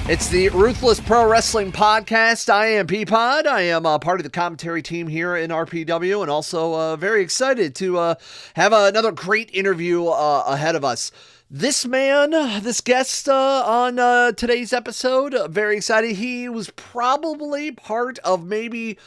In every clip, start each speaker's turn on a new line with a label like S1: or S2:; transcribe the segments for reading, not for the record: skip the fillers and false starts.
S1: It's the Ruthless Pro Wrestling Podcast. I am Peapod. I am part of the commentary team here in RPW, and also very excited to have another great interview ahead of us. This man, this guest on today's episode, very excited. He was probably part of maybe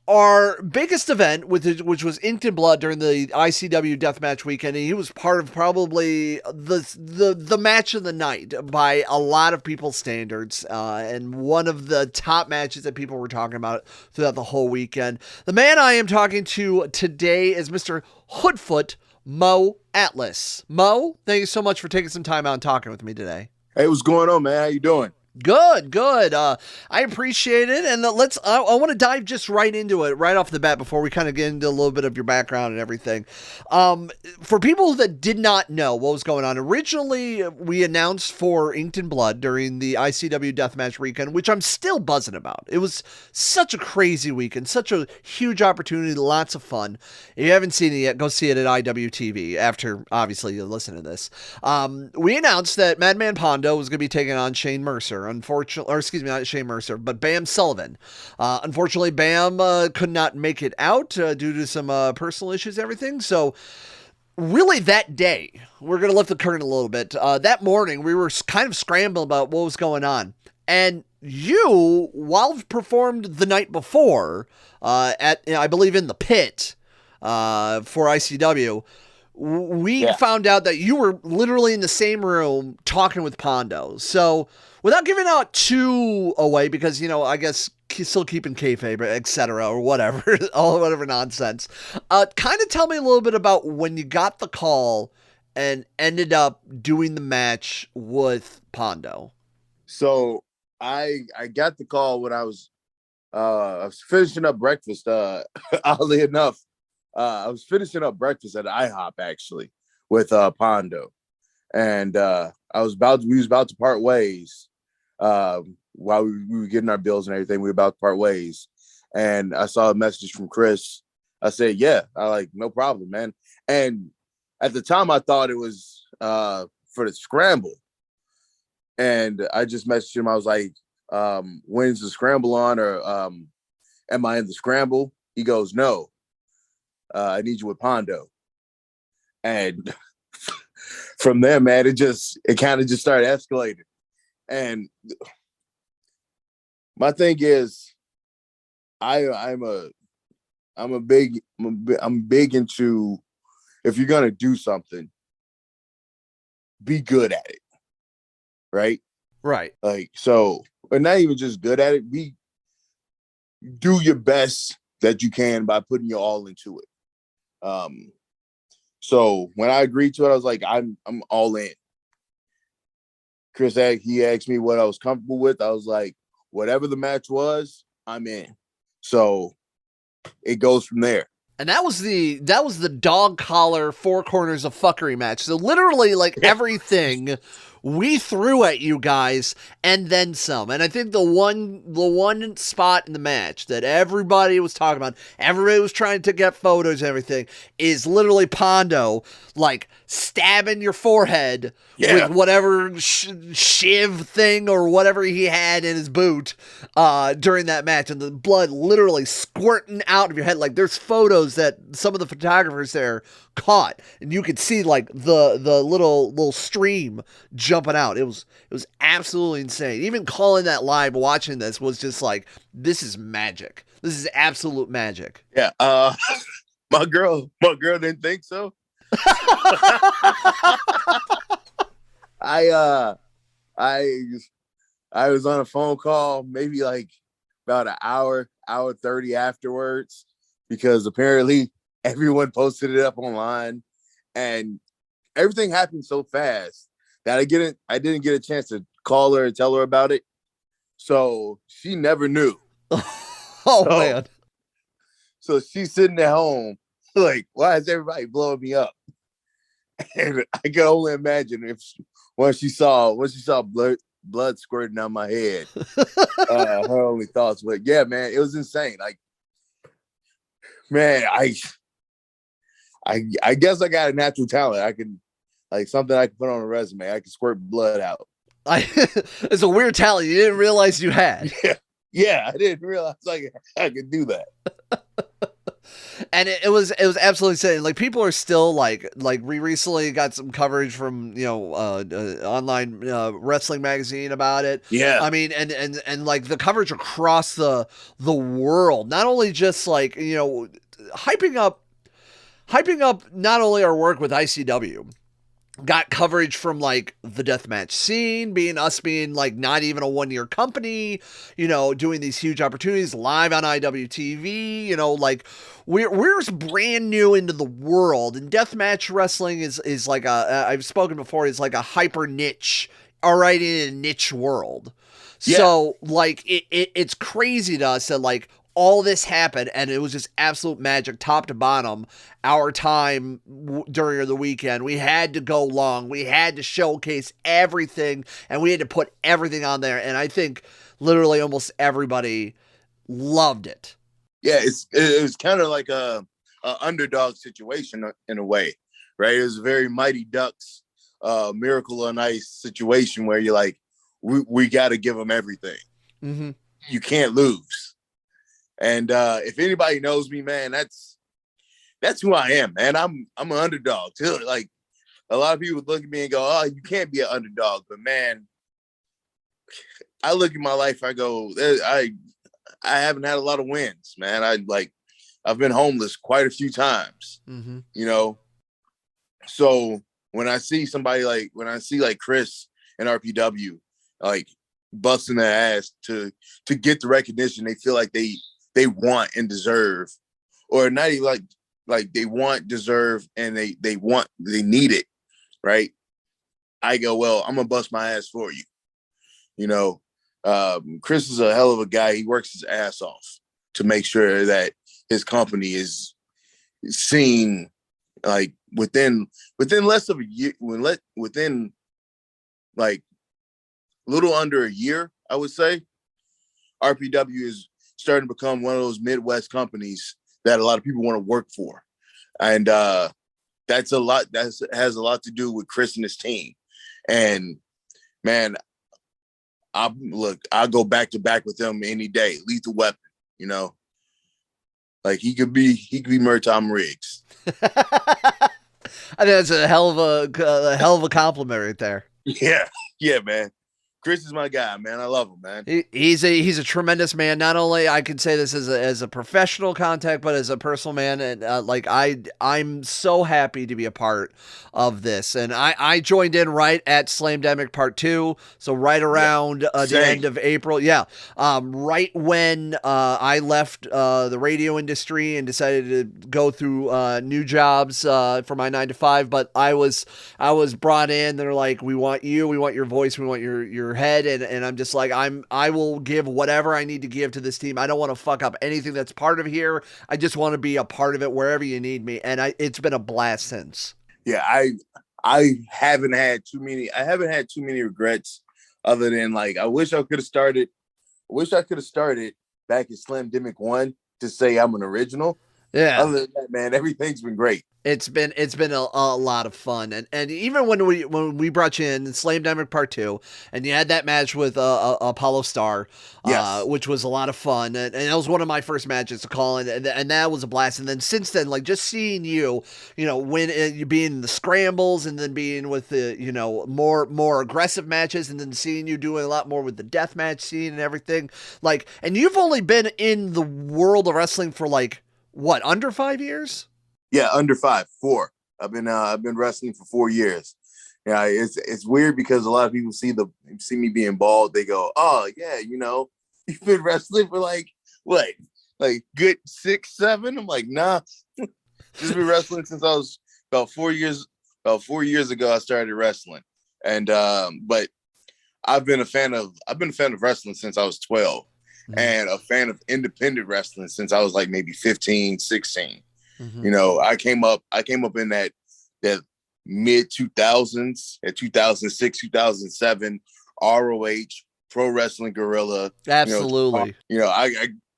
S1: our biggest event, which was Inked in Blood during the ICW Deathmatch weekend, and he was part of probably the match of the night by a lot of people's standards, and one of the top matches that people were talking about throughout the whole weekend. The man I am talking to today is Mr. Hoodfoot Mo Atlas. Mo, thank you so much for taking some time out and talking with me today.
S2: Hey, what's going on, man? How you doing?
S1: Good. I appreciate it. And I want to dive just right into it right off the bat before we kind of get into a little bit of your background and everything. For people that did not know what was going on, originally we announced for Inked in Blood during the ICW Deathmatch weekend, which I'm still buzzing about. It was such a crazy weekend, such a huge opportunity, lots of fun. If you haven't seen it yet, go see it at IWTV after, obviously, you listen to this. We announced that Madman Pondo was going to be taking on Shane Mercer. Not Shane Mercer, but Bam Sullivan. Unfortunately, Bam could not make it out due to some personal issues and everything. So really that day, we're going to lift the curtain a little bit. That morning, we were kind of scrambling about what was going on. And you, while performed the night before I believe in the pit for ICW, we found out that you were literally in the same room talking with Pondo. So without giving out too away, because, I guess still keeping kayfabe, et cetera, or whatever, whatever nonsense, kind of tell me a little bit about when you got the call and ended up doing the match with Pondo.
S2: So I got the call when I was finishing up breakfast. Oddly enough, I was finishing up breakfast at IHOP actually with Pondo, and we was about to part ways. While we were getting our bills and everything, we were about to part ways, and I saw a message from Chris. I said, "Yeah," no problem, man. And at the time, I thought it was for the scramble, and I just messaged him. I was like, "When's the scramble on?" Or am I in the scramble? He goes, "No, I need you with Pondo." And from there, man, it kind of just started escalating. And my thing is, I'm big into, if you're gonna do something, be good at it, right?
S1: Right.
S2: But not even just good at it. Do your best that you can by putting your all into it. So when I agreed to it, I was like, I'm all in. Chris, he asked me what I was comfortable with. I was like, whatever the match was, I'm in. So it goes from there.
S1: And that was the dog collar 4 corners of fuckery match. So literally everything we threw at you guys and then some. And I think the one spot in the match that everybody was talking about, everybody was trying to get photos and everything, is literally Pondo stabbing your forehead with whatever shiv thing or whatever he had in his boot during that match, and the blood literally squirting out of your head. There's photos that some of the photographers there caught, and you could see the little stream jumping out. It was absolutely insane. Even calling that live, watching this was just this is magic. This is absolute magic.
S2: Yeah. My girl didn't think so. I was on a phone call maybe about an hour 30 afterwards, because apparently everyone posted it up online, and everything happened so fast that I didn't get a chance to call her and tell her about it. So she never knew.
S1: Man.
S2: So she's sitting at home why is everybody blowing me up? And I can only imagine when she saw blood squirting down my head, her only thoughts. But yeah, man, it was insane. Man, I guess I got a natural talent. I can something I can put on a resume. I can squirt blood out.
S1: It's a weird talent you didn't realize you had.
S2: Yeah, I didn't realize I could do that.
S1: And it was absolutely insane. Like people are still like we recently got some coverage from online wrestling magazine about it.
S2: Yeah,
S1: I mean, and like the coverage across the world, not only just like hyping up not only our work with ICW, got coverage from like the deathmatch scene, being like not even a 1 year company, doing these huge opportunities live on IWTV, like we're brand new into the world, and deathmatch wrestling is like I've spoken before, is like a hyper niche, all right, in a niche world.
S2: yeah,
S1: So like it's crazy to us that like all this happened and it was just absolute magic top to bottom. Our time during the weekend, we had to go long, we had to showcase everything, and we had to put everything on there, and I think literally almost everybody loved it.
S2: yeah. It was kind of like a underdog situation in a way, right? It was a very Mighty Ducks, Miracle on Ice situation where you're like, we got to give them everything.
S1: Mm-hmm.
S2: You can't lose. And if anybody knows me, man, that's who I am, man. I'm an underdog too. Like a lot of people look at me and go, "Oh, you can't be an underdog." But man, I look at my life, I go, I haven't had a lot of wins, man. I've been homeless quite a few times,
S1: Mm-hmm.
S2: you know. So when I see like Chris and RPW like busting their ass to get the recognition they feel like they want and deserve, or not even like they want, deserve, and they need it, right? I go, well, I'm gonna bust my ass for you. You know, Chris is a hell of a guy. He works his ass off to make sure that his company is seen like within less of a year, within like little under a year, I would say. RPW is starting to become one of those Midwest companies that a lot of people want to work for, and that's a lot. That has a lot to do with Chris and his team. And man, I'll go back to back with them any day. Lethal Weapon, you know, like he could be Murtaugh Riggs.
S1: I think that's a hell of a compliment right there.
S2: Yeah, yeah, man. Chris is my guy, man. I love him, man.
S1: He's a tremendous man. Not only I can say this as a professional contact, but as a personal man, and like I'm so happy to be a part of this. And I joined in right at Slamdemic Part 2, so right
S2: Yeah,
S1: around the end of April. Yeah, right when I left the radio industry and decided to go through new jobs for my 9 to 5. But I was brought in. They're like, we want you, we want your voice, we want your head, and I'm just like, I will give whatever I need to give to this team. I don't want to fuck up anything that's part of here. I just want to be a part of it wherever you need me, and it's been a blast since.
S2: Yeah, I haven't had too many. I haven't had too many regrets, other than like I wish I could have started. I wish I could have started back in Slamdemic 1 to say I'm an original.
S1: Yeah.
S2: Other than that, man, everything's been great.
S1: It's been a lot of fun, and even when we brought you in Slamdemic Part 2, and you had that match with Apollo Star,
S2: Yes.
S1: which was a lot of fun, and that was one of my first matches to call, and that was a blast. And then since then, like just seeing you when you being in the scrambles, and then being with the more aggressive matches, and then seeing you doing a lot more with the deathmatch scene and everything, like, and you've only been in the world of wrestling for like what, under 5 years?
S2: Yeah, under 4. I've been wrestling for 4 years. Yeah, it's weird because a lot of people see me being bald. They go, "Oh yeah, you've been wrestling for like what, like good 6, 7?" I'm like, nah, just been wrestling since I was about 4 years. About 4 years ago, I started wrestling, and but I've been a fan of wrestling since I was 12,
S1: Mm-hmm.
S2: and a fan of independent wrestling since I was like maybe 15, 16.
S1: Mm-hmm.
S2: I came up in that mid 2000s, at 2006, 2007, ROH, Pro Wrestling Guerrilla.
S1: Absolutely.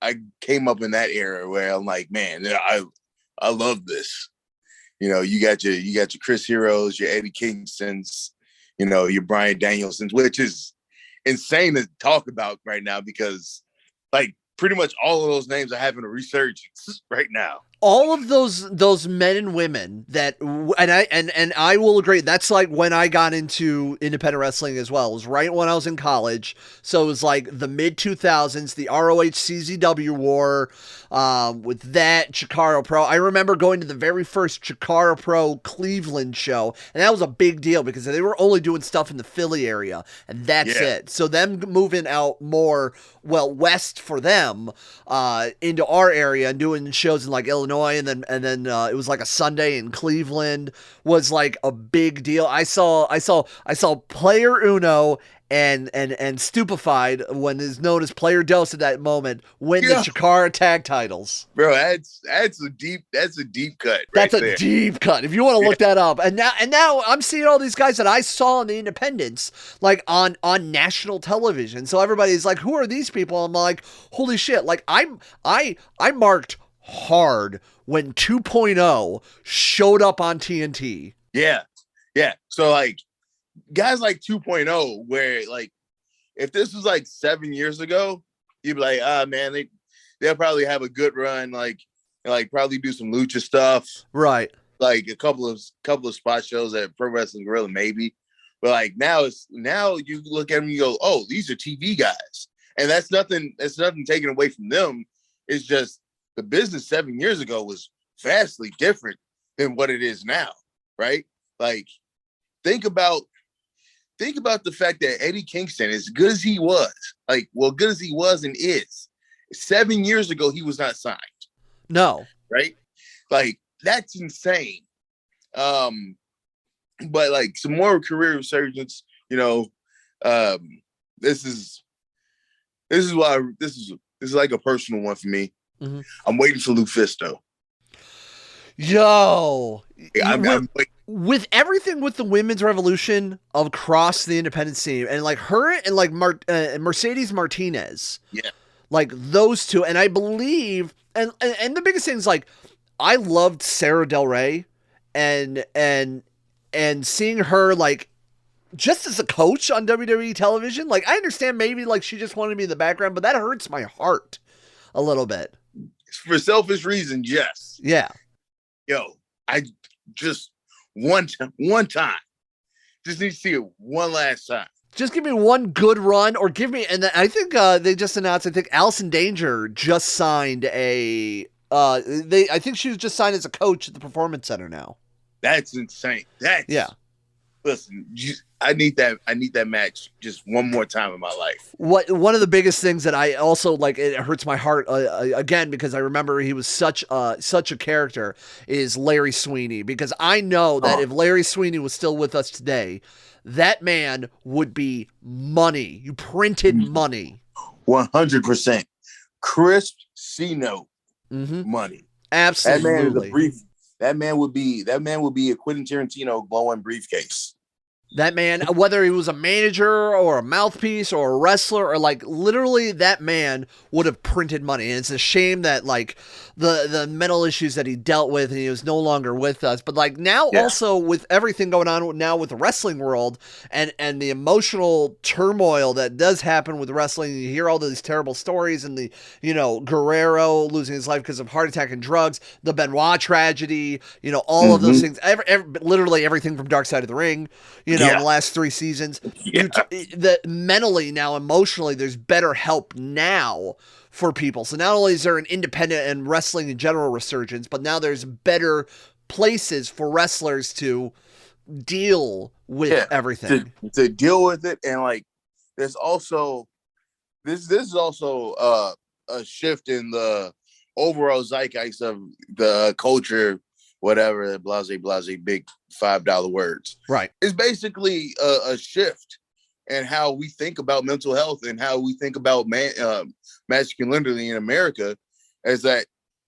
S2: I came up in that era where I'm like, man, I love this. You got your Chris Heroes, your Eddie Kingston's, your Brian Danielsons, which is insane to talk about right now because like pretty much all of those names are having a resurgence right now.
S1: All of those men and women that, and I will agree, that's like when I got into independent wrestling as well. It was right when I was in college, so it was like the mid 2000s, the ROH CZW war, with that Chikara Pro. I remember going to the very first Chikara Pro Cleveland show, and that was a big deal because they were only doing stuff in the Philly area, and that's it. So them moving out more, well, west for them, into our area and doing shows in like Illinois, and then it was like a Sunday in Cleveland was like a big deal. I saw Player Uno and Stupefied, when is known as Player Dose at that moment, win the Chikara tag titles.
S2: Bro, that's a deep cut.
S1: That's a deep cut. If you want to look that up. And now I'm seeing all these guys that I saw in the independents like on national television. So everybody's like, who are these people? I'm like, holy shit. Like I marked hard when 2.0 showed up on TNT.
S2: Yeah. So like guys like 2.0, where like if this was like 7 years ago, you'd be like, man, they'll probably have a good run, like probably do some lucha stuff,
S1: right?
S2: Like a couple of spot shows at Pro Wrestling Guerrilla, maybe. But like now you look at them and you go, oh, these are TV guys, and that's nothing taken away from them. It's just the business 7 years ago was vastly different than what it is now, right? Like think about the fact that Eddie Kingston, as good as he was, good as he was and is, 7 years ago, he was not signed.
S1: No.
S2: Right? Like, that's insane. But like some more career resurgence, this is like a personal one for me. Mm-hmm. I'm waiting for Lufisto.
S1: Yo, with everything with the women's revolution across the independent scene, and like her and like Mercedes Martinez, like those two, and I believe, and the biggest thing is like I loved Sarah Del Rey, and seeing her like just as a coach on WWE television. Like I understand maybe like she just wanted to be in the background, but that hurts my heart a little bit.
S2: For selfish reasons, yes.
S1: Yeah.
S2: Yo, I just one time, just need to see it one last time.
S1: Just give me one good run, or give me, and I think they just announced, I think Allison Danger just signed I think she was just signed as a coach at the Performance Center now.
S2: That's insane. Listen, I need that match just one more time in my life.
S1: One of the biggest things that I also like, it hurts my heart again because I remember he was such a character, is Larry Sweeney, because I know that if Larry Sweeney was still with us today, that man would be money. You printed money.
S2: 100%. Crisp C-note money.
S1: Absolutely.
S2: That man would be a Quentin Tarantino glowing briefcase.
S1: That man, whether he was a manager or a mouthpiece or a wrestler, or like literally that man would have printed money. And it's a shame that like the mental issues that he dealt with, and he was no longer with us. But like now also with everything going on now with the wrestling world and the emotional turmoil that does happen with wrestling, you hear all these terrible stories, and the, Guerrero losing his life because of heart attack and drugs, the Benoit tragedy, all of those things, literally everything from Dark Side of the Ring, the last 3 seasons. That mentally now, emotionally, there's better help now for people. So not only is there an independent and wrestling in general resurgence, but now there's better places for wrestlers to deal with everything.
S2: To deal with it, and like there's also this is also a shift in the overall zeitgeist of the culture. Whatever, blase, big $5 words.
S1: Right.
S2: It's basically a shift in how we think about mental health and how we think about masculinity in America. Is that,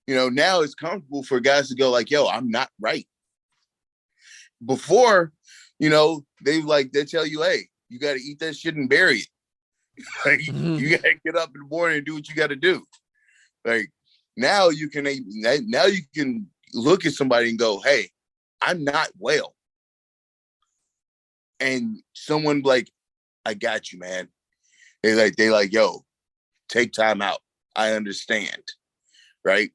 S2: now it's comfortable for guys to go like, yo, I'm not right. Before, they tell you, hey, you got to eat that shit and bury it. Like, you got to get up in the morning and do what you got to do. Like now you can look at somebody and go, hey, I'm not well. and someone like, I got you, man. They like, yo, take time out. I understand. Right.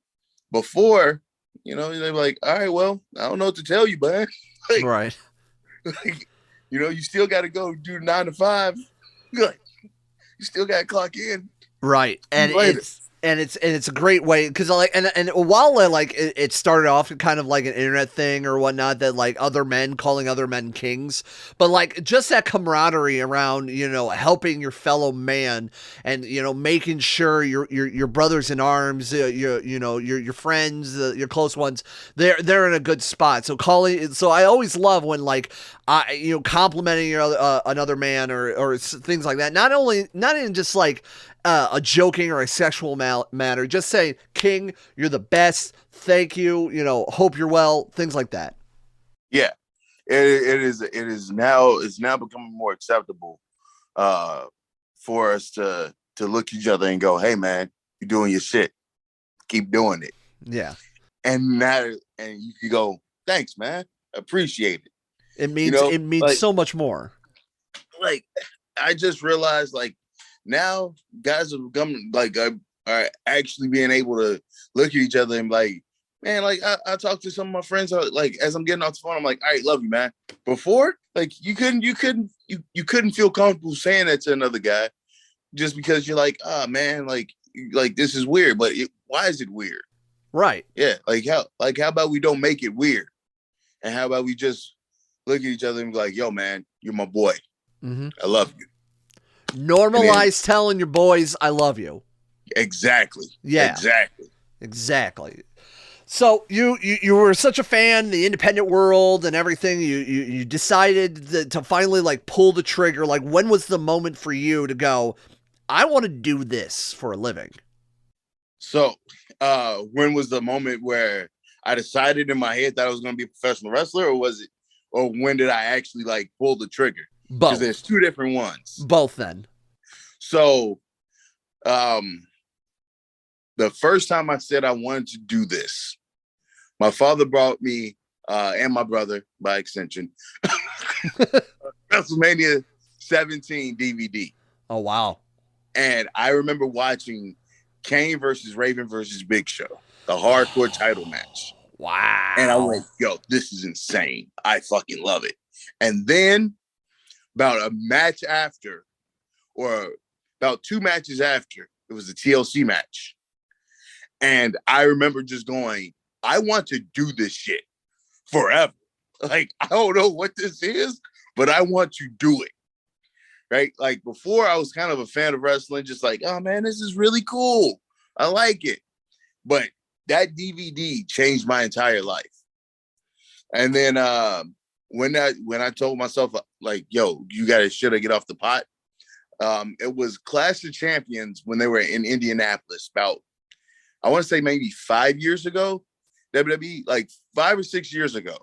S2: Before, they're like, all right, well, I don't know what to tell you, bud. like,
S1: Right.
S2: like, you still got to go do 9 to 5. Like, you still got to clock in.
S1: Right.
S2: And
S1: it's a great way because and while it started off kind of like an internet thing or whatnot that like other men calling other men kings, but like just that camaraderie around helping your fellow man and making sure your brothers in arms, your friends, your close ones, they're in a good spot. So I always love when like complimenting another man or things like that. Not even just like a joking or a sexual matter. Just say, King, you're the best. Thank you. Hope you're well. Things like that.
S2: Yeah, it's now becoming more acceptable for us to look at each other and go, hey man, you're doing your shit. Keep doing it.
S1: Yeah.
S2: And you can go, thanks, man. Appreciate it.
S1: It means like, so much more.
S2: Like, I just realized like now guys are becoming like are actually being able to look at each other and like, man, like I talk to some of my friends like as I'm getting off the phone, I'm like, all right, love you, man. Before, like you couldn't feel comfortable saying that to another guy just because you're like, oh man, like this is weird, but why is it weird?
S1: Right.
S2: Yeah. How about we don't make it weird? And how about we just look at each other and be like, yo, man, you're my boy.
S1: Mm-hmm.
S2: I love you.
S1: Normalize telling your boys I love you.
S2: Exactly.
S1: Yeah. Exactly. So you were such a fan, the independent world and everything. You decided to finally like pull the trigger. Like, when was the moment for you to go, I want to do this for a living?
S2: So when was the moment where I decided in my head that I was going to be a professional wrestler, or when did I actually like pull the trigger?
S1: Both.
S2: Because there's two different ones.
S1: Both then.
S2: So the first time I said I wanted to do this, my father brought me and my brother by extension WrestleMania 17 DVD.
S1: Oh wow.
S2: And I remember watching Kane versus Raven versus Big Show, the hardcore title match.
S1: Wow.
S2: And I went, yo, this is insane. I fucking love it. And then about a match after, or about 2 matches after, it was the TLC match. And I remember just going, I want to do this shit forever. Like, I don't know what this is, but I want to do it. Right? Like, before I was kind of a fan of wrestling, just like, oh man, this is really cool. I like it. But that DVD changed my entire life. And then when I told myself like, yo, you should get off the pot. It was Clash of Champions when they were in Indianapolis about, I want to say maybe 5 years ago, WWE, like 5 or 6 years ago.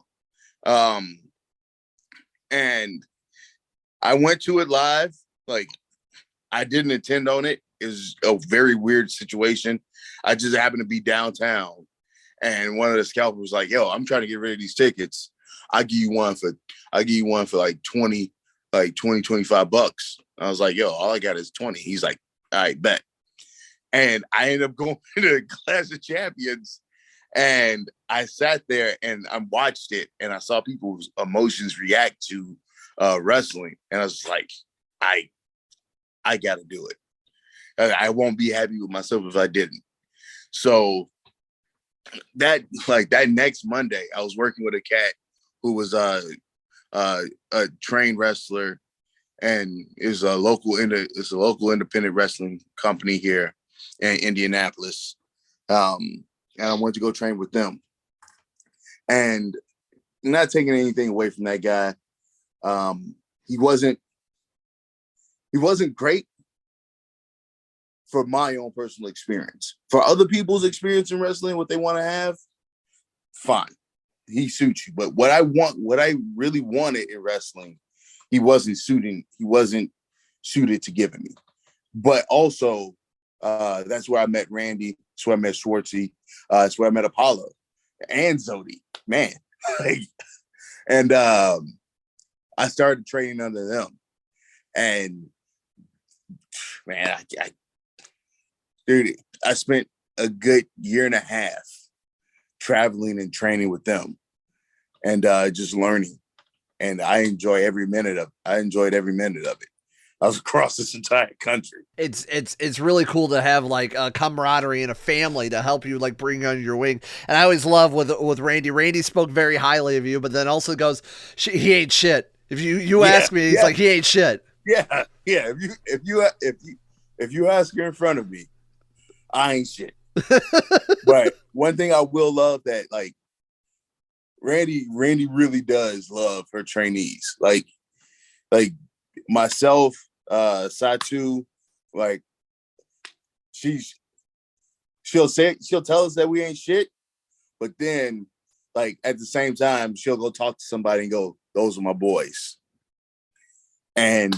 S2: And I went to it live. Like, I didn't attend on it. It was a very weird situation. I just happened to be downtown, and one of the scalpers was like, yo, I'm trying to get rid of these tickets. I'll give you one for like 20, like 20, 25 bucks. I was like, yo, all I got is 20. He's like, all right, bet. And I ended up going to the Clash of Champions, and I sat there and I watched it, and I saw people's emotions react to wrestling. And I was like, I got to do it. I won't be happy with myself if I didn't. So that next Monday, I was working with a cat who was a trained wrestler, and is a local independent wrestling company here in Indianapolis. And I went to go train with them. And not taking anything away from that guy, he wasn't great for my own personal experience. For other people's experience in wrestling, what they want to have, fine. He suits you. But what I really wanted in wrestling, he wasn't suited to giving me. But also, that's where I met Randy. That's where I met Schwartzy. That's where I met Apollo and Zodi. Man. And I started training under them. And man, dude, I spent a good year and a half traveling and training with them and just learning. And I enjoyed every minute of it. I was across this entire country.
S1: It's really cool to have like a camaraderie and a family to help you like bring under your wing. And I always love with Randy. Randy spoke very highly of you, but then also goes, he ain't shit. If you ask me, he's like, he ain't shit.
S2: Yeah. If you ask her in front of me, I ain't shit. But one thing I will love that like Randy really does love her trainees. Like myself, Satu, like she'll tell us that we ain't shit, but then like at the same time she'll go talk to somebody and go, those are my boys. And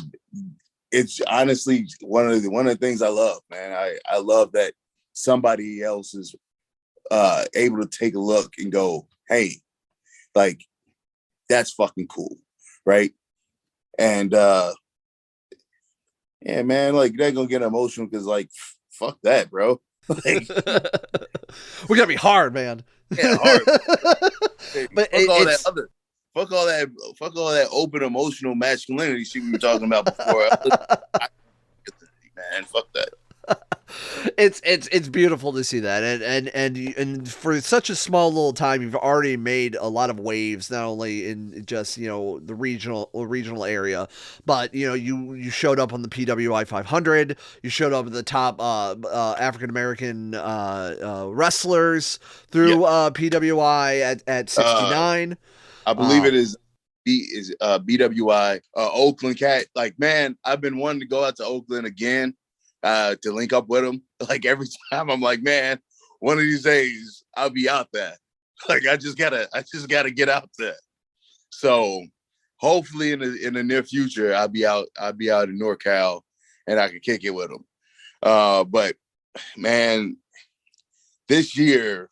S2: it's honestly one of the things I love, man. I love that somebody else is able to take a look and go, hey, like that's fucking cool, right? And yeah, man, like they're gonna get emotional because like fuck that, bro. Like,
S1: we're gonna be hard, man.
S2: Yeah, hard. But fuck all that open emotional masculinity shit we were talking about before. Man, fuck that.
S1: It's beautiful to see that, and for such a small little time, you've already made a lot of waves, not only in just the regional area, but you showed up on the PWI 500, you showed up at the top African American wrestlers through PWI at 69.
S2: I believe it is BWI Oakland Cat. Like, man, I've been wanting to go out to Oakland again. To link up with them. Like every time I'm like, man, one of these days I'll be out there. Like I just gotta get out there. So hopefully in the near future I'll be out in NorCal and I can kick it with them. But man, this year,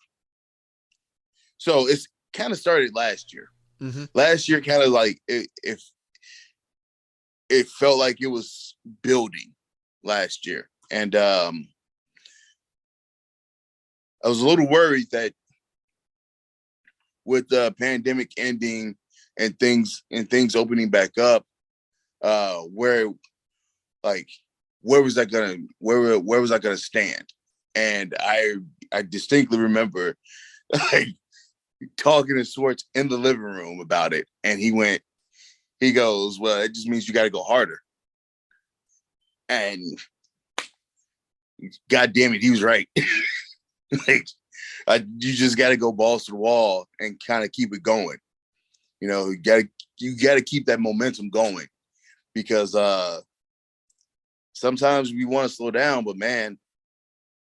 S2: so it's kind of started last year. Mm-hmm. Last year kind of like it felt like it was building last year. And I was a little worried that with the pandemic ending and things opening back up, where was I gonna stand? And I distinctly remember like talking to Swartz in the living room about it, and he goes, well, it just means you got to go harder. And God damn it, he was right. Like, you just got to go balls to the wall and kind of keep it going. You got to keep that momentum going, because sometimes we want to slow down, but man,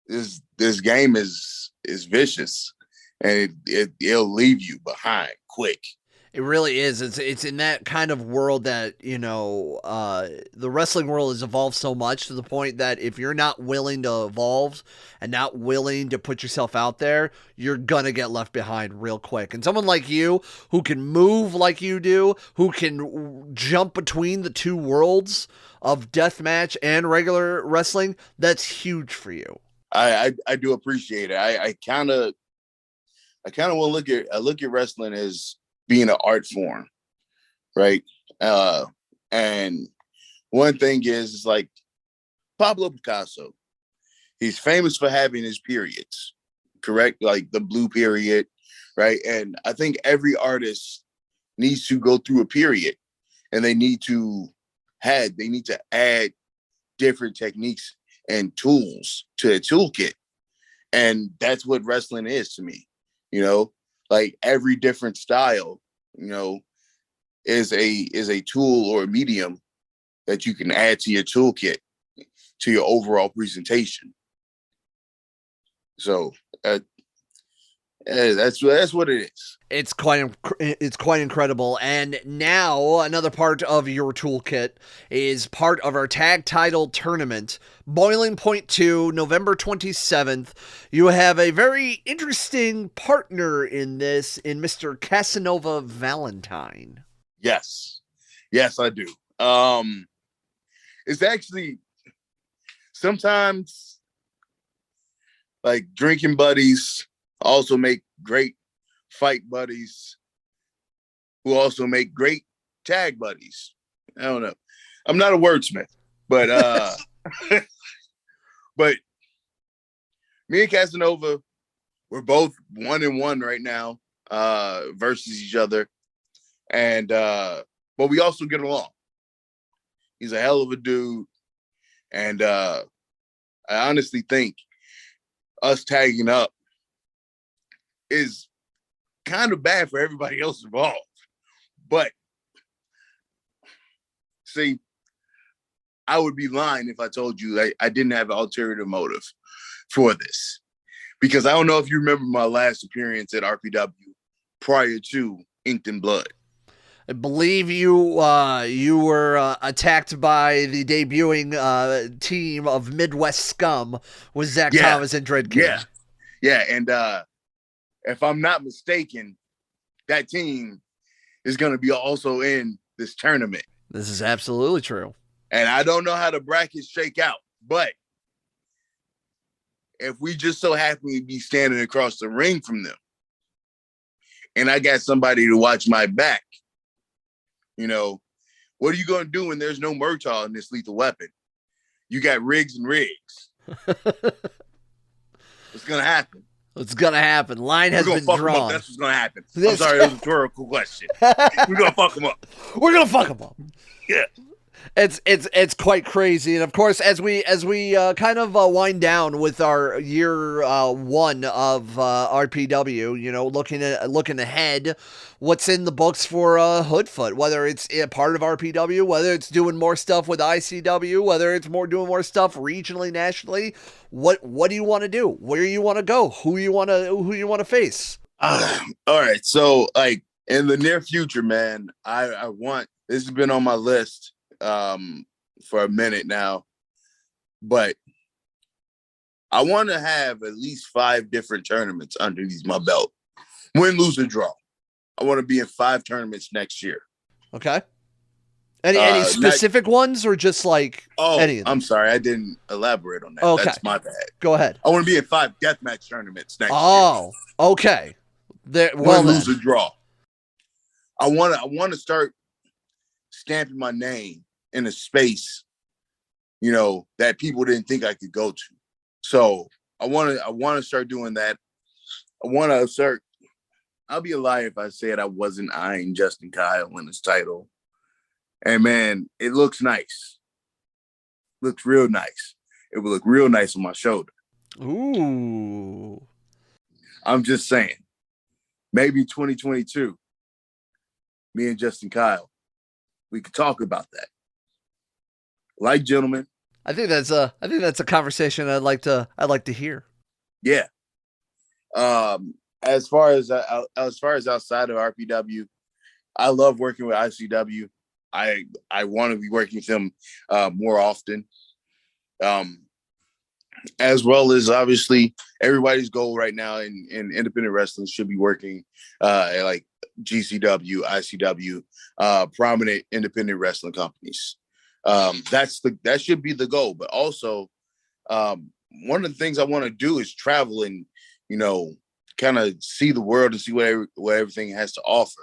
S2: this game is vicious, and it'll leave you behind quick.
S1: It really is. It's in that kind of world that, the wrestling world has evolved so much to the point that if you're not willing to evolve and not willing to put yourself out there, you're going to get left behind real quick. And someone like you who can move like you do, who can jump between the two worlds of deathmatch and regular wrestling, that's huge for you.
S2: I do appreciate it. I kind of want to look at wrestling as being an art form, right? And one thing is like Pablo Picasso. He's famous for having his periods, correct? Like the blue period, right? And I think every artist needs to go through a period, and they need to add different techniques and tools to the toolkit. And that's what wrestling is to me, like every different style, is a tool or a medium that you can add to your toolkit, to your overall presentation. So that's what it is.
S1: It's quite incredible. And now another part of your toolkit is part of our tag title tournament, Boiling Point 2, November 27th. You have a very interesting partner in this, in Mr. Casanova Valentine.
S2: Yes. Yes, I do. It's actually sometimes like drinking buddies also make great fight buddies who also make great tag buddies. I don't know. I'm not a wordsmith, but but me and Casanova, we're both 1-1 right now, versus each other. And but we also get along. He's a hell of a dude. And I honestly think us tagging up is kind of bad for everybody else involved. But see, I would be lying if I told you I didn't have an ulterior motive for this. Because I don't know if you remember my last appearance at RPW prior to Inked in Blood.
S1: I believe you were attacked by the debuting team of Midwest Scum with Zach Thomas and Dread King.
S2: Yeah, and if I'm not mistaken, that team is going to be also in this tournament.
S1: This is absolutely true.
S2: And I don't know how the brackets shake out, but if we just so happen to be standing across the ring from them, and I got somebody to watch my back, you know, what are you going to do when there's no Murtaugh in this Lethal Weapon? You got Riggs and Riggs. What's going to happen?
S1: What's going to happen? Line has been drawn.
S2: That's what's going to happen. I'm sorry, that was a rhetorical question. We're going to fuck them up.
S1: We're going to fuck them up.
S2: Yeah.
S1: It's quite crazy, and of course, as we kind of wind down with our year one of RPW, you know, looking ahead, what's in the books for Hoodfoot? Whether it's a part of RPW, whether it's doing more stuff with ICW, whether it's doing more stuff regionally, nationally. What do you want to do? Where you want to go? Who you want to face?
S2: All right, so like in the near future, man, I want, this has been on my list for a minute now, but I want to have at least 5 different tournaments underneath my belt. Win, lose, or draw. I want to be in 5 tournaments next year.
S1: Okay. Any specific ones, or just like any of them?
S2: I'm sorry, I didn't elaborate on that.
S1: Okay.
S2: That's my bad.
S1: Go ahead.
S2: I want to be in 5 deathmatch tournaments next year.
S1: Oh, okay.
S2: Win, lose, or draw. I want to start stamping my name in a space, you know, that people didn't think I could go to. So I want to start doing that. I'll be a liar if I said I wasn't eyeing Justin Kyle in his title. And man, it looks nice. Looks real nice. It will look real nice on my shoulder.
S1: Ooh.
S2: I'm just saying. Maybe 2022, me and Justin Kyle, we could talk about that. Like, gentlemen.
S1: I think that's a conversation I'd like to hear.
S2: Yeah. As far as outside of RPW, I love working with ICW. I want to be working with them more often. As well as obviously everybody's goal right now in independent wrestling should be working at like GCW, ICW, prominent independent wrestling companies. That should be the goal. But also, one of the things I want to do is travel and, you know, kind of see the world and see what everything has to offer.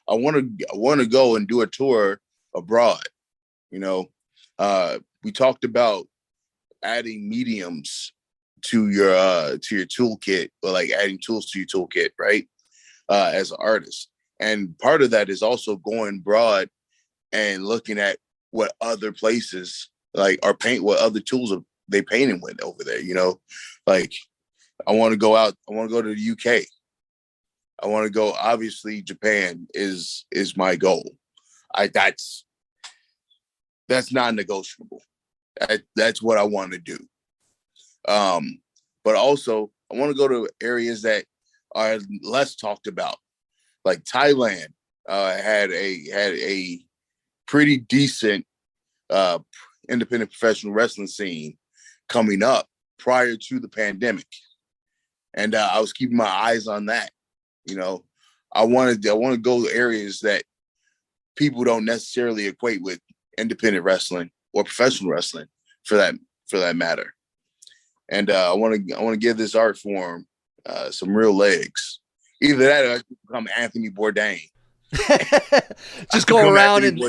S2: I want to go and do a tour abroad. You know, we talked about adding mediums to your toolkit, or like adding tools to your toolkit, right? As an artist. And part of that is also going broad and looking at what other places like what other tools are they painting with over there, you know? Like I want to go to the UK. I want to go, obviously Japan is my goal. That's non-negotiable. That's what I want to do. But also I want to go to areas that are less talked about. Like Thailand had a pretty decent independent professional wrestling scene coming up prior to the pandemic, and I was keeping my eyes on that. You know, I want to go to areas that people don't necessarily equate with independent wrestling or professional wrestling for that matter. And I want to give this art form some real legs. Either that or I become Anthony Bourdain.
S1: Just go around and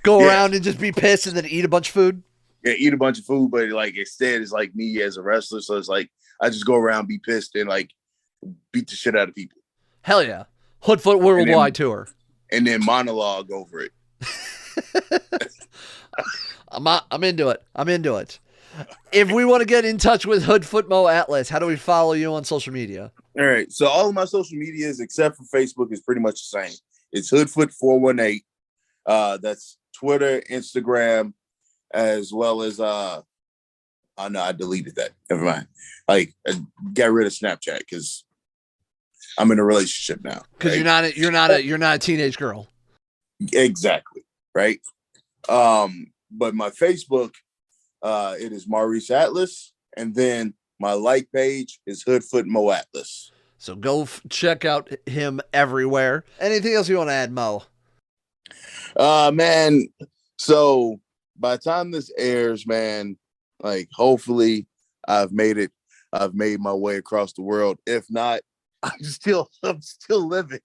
S1: around and just be pissed and then eat a bunch of food.
S2: Yeah, eat a bunch of food, but like instead it's like me as a wrestler. So it's like I just go around, be pissed, and like beat the shit out of people.
S1: Hell yeah. Hoodfoot Worldwide Tour.
S2: And then monologue over it.
S1: I'm into it. I'm into it. If we want to get in touch with Hoodfoot Mo Atlas, how do we follow you on social media?
S2: All right. So all of my social medias, except for Facebook, is pretty much the same. It's Hoodfoot418. That's Twitter, Instagram, as well as oh no, I deleted that. Never mind. Like I got rid of Snapchat because I'm in a relationship now.
S1: Because
S2: right?
S1: you're not a teenage girl.
S2: Exactly. Right. But my Facebook, it is Maurice Atlas, and then my like page is Hoodfoot Mo Atlas.
S1: So go check out him everywhere. Anything else you want to add, Mo?
S2: Man. So by the time this airs, man, like hopefully I've made it. I've made my way across the world. If not, I'm still living.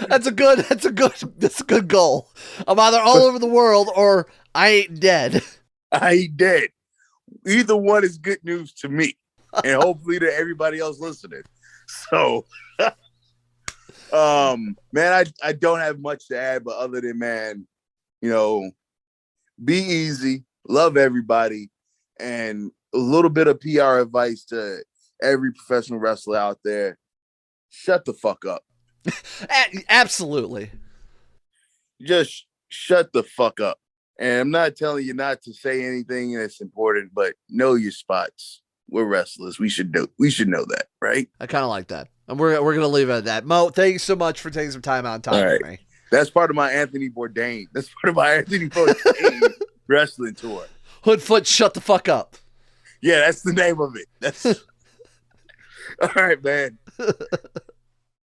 S1: That's a good goal. I'm either all over the world or I ain't dead.
S2: I ain't dead. Either one is good news to me, and hopefully to everybody else listening. So, man, I don't have much to add, but other than, man, be easy, love everybody, and a little bit of PR advice to every professional wrestler out there: shut the fuck up.
S1: Absolutely.
S2: Just shut the fuck up. And I'm not telling you not to say anything that's important, but know your spots. We're wrestlers. We should know that, right?
S1: I kind of like that. And we're gonna leave it at that. Mo, thank you so much for taking some time out and talking to me.
S2: That's part of my Anthony Bourdain. That's part of my Anthony Bourdain wrestling tour.
S1: Hoodfoot, shut the fuck up.
S2: Yeah, that's the name of it. That's all right, man.